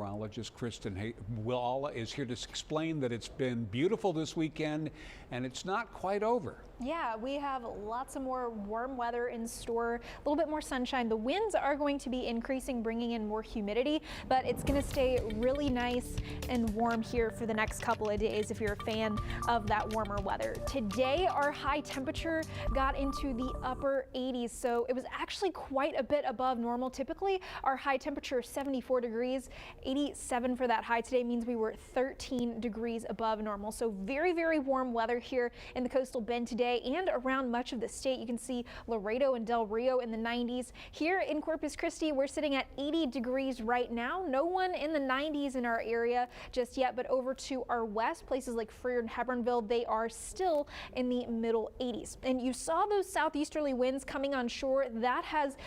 meteorologist Kristen Willa is here to explain that it's been beautiful this weekend and it's not quite over. Yeah, we have lots of more warm weather in store, a little bit more sunshine. The winds are going to be increasing, bringing in more humidity, but it's going to stay really nice and warm here for the next couple of days if you're a fan of that warmer weather. Today, our high temperature got into the upper 80s, so it was actually quite a bit above normal. Typically, our high temperature is 74 degrees. 87 for that high today means we were 13 degrees above normal. So very, very warm weather here in the coastal bend today and around much of the state. You can see Laredo and Del Rio in the 90s. Here in Corpus Christi, we're sitting at 80 degrees right now. No one in the 90s in our area just yet, but over to our west, places like Freer and Hebronville, they are still in the middle 80s. And you saw those southeasterly winds coming on shore. That has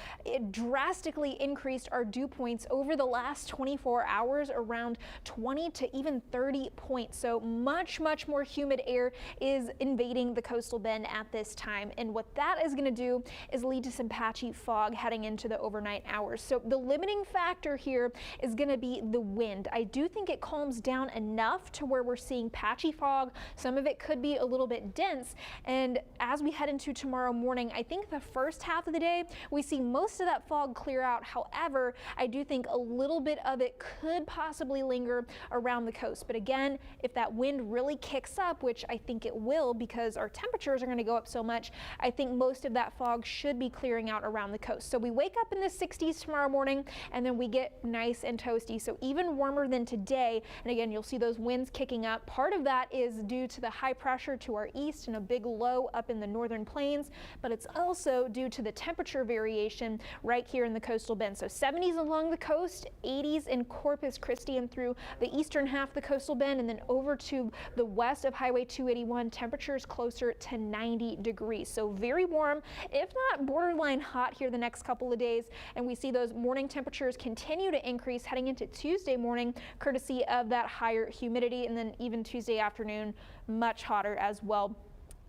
drastically increased our dew points over the last 24 hours, around 20 to even 30 points. So much more humid air is invading the coastal bend at this time, and what that is going to do is lead to some patchy fog heading into the overnight hours. So the limiting factor here is going to be the wind. I do think it calms down enough to where we're seeing patchy fog. Some of it could be a little bit dense, and as we head into tomorrow morning, I think the first half of the day we see most of that fog clear out. However, I do think a little bit of it could possibly linger around the coast. But again, if that wind really kicks up, which I think it will because our temperatures are going to go up so much, I think most of that fog should be clearing out around the coast. So we wake up in the 60s tomorrow morning, and then we get nice and toasty, so even warmer than today. And again, you'll see those winds kicking up. Part of that is due to the high pressure to our east and a big low up in the northern plains, but it's also due to the temperature variation right here in the coastal bend. So 70s along the coast, 80s in Corpus Christi and through the eastern half of the coastal bend, and then over to the west of Highway 281, temperatures closer to 90 degrees. So very warm, if not borderline hot here the next couple of days. And we see those morning temperatures continue to increase heading into Tuesday morning, courtesy of that higher humidity, and then even Tuesday afternoon, much hotter as well.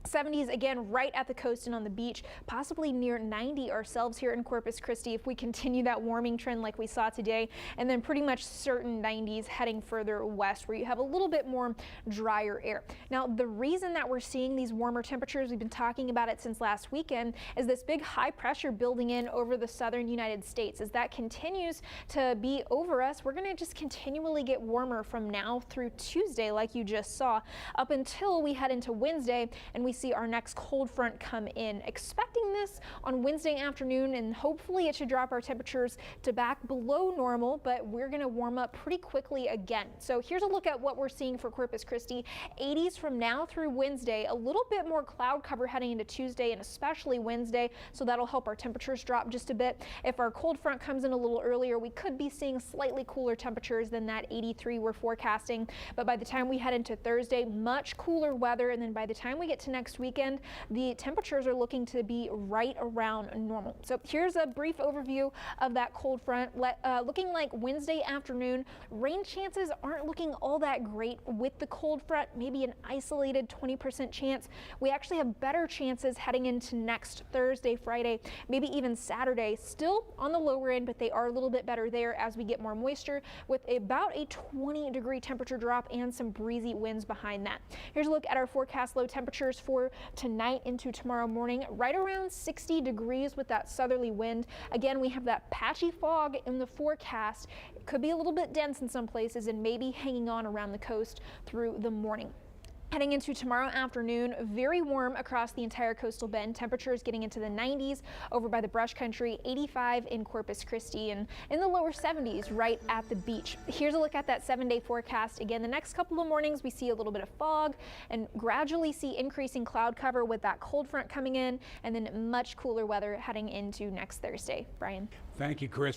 70s again right at the coast and on the beach, possibly near 90 ourselves here in Corpus Christi if we continue that warming trend like we saw today, and then pretty much certain 90s heading further west where you have a little bit more drier air. Now, the reason that we're seeing these warmer temperatures, we've been talking about it since last weekend, is this big high pressure building in over the southern United States. As that continues to be over us, we're going to just continually get warmer from now through Tuesday like you just saw, up until we head into Wednesday and we see our next cold front come in. Expecting this on Wednesday afternoon, and hopefully it should drop our temperatures to back below normal, but we're going to warm up pretty quickly again. So here's a look at what we're seeing for Corpus Christi. 80s from now through Wednesday, a little bit more cloud cover heading into Tuesday and especially Wednesday, so that'll help our temperatures drop just a bit. If our cold front comes in a little earlier, we could be seeing slightly cooler temperatures than that 83 we're forecasting, but by the time we head into Thursday, much cooler weather, and then by the time we get to next weekend, the temperatures are looking to be right around normal. So here's a brief overview of that cold front. Looking like Wednesday afternoon, rain chances aren't looking all that great with the cold front, maybe an isolated 20% chance. We actually have better chances heading into next Thursday, Friday, maybe even Saturday. Still on the lower end, but they are a little bit better there as we get more moisture, with about a 20-degree temperature drop and some breezy winds behind that. Here's a look at our forecast low temperatures for tonight into tomorrow morning, right around 60 degrees with that southerly wind. Again, we have that patchy fog in the forecast. It could be a little bit dense in some places and maybe hanging on around the coast through the morning. Heading into tomorrow afternoon, very warm across the entire coastal bend. Temperatures getting into the 90s over by the brush country, 85 in Corpus Christi, and in the lower 70s right at the beach. Here's a look at that 7-day forecast. Again, the next couple of mornings we see a little bit of fog and gradually see increasing cloud cover with that cold front coming in, and then much cooler weather heading into next Thursday. Brian. Thank you, Chris.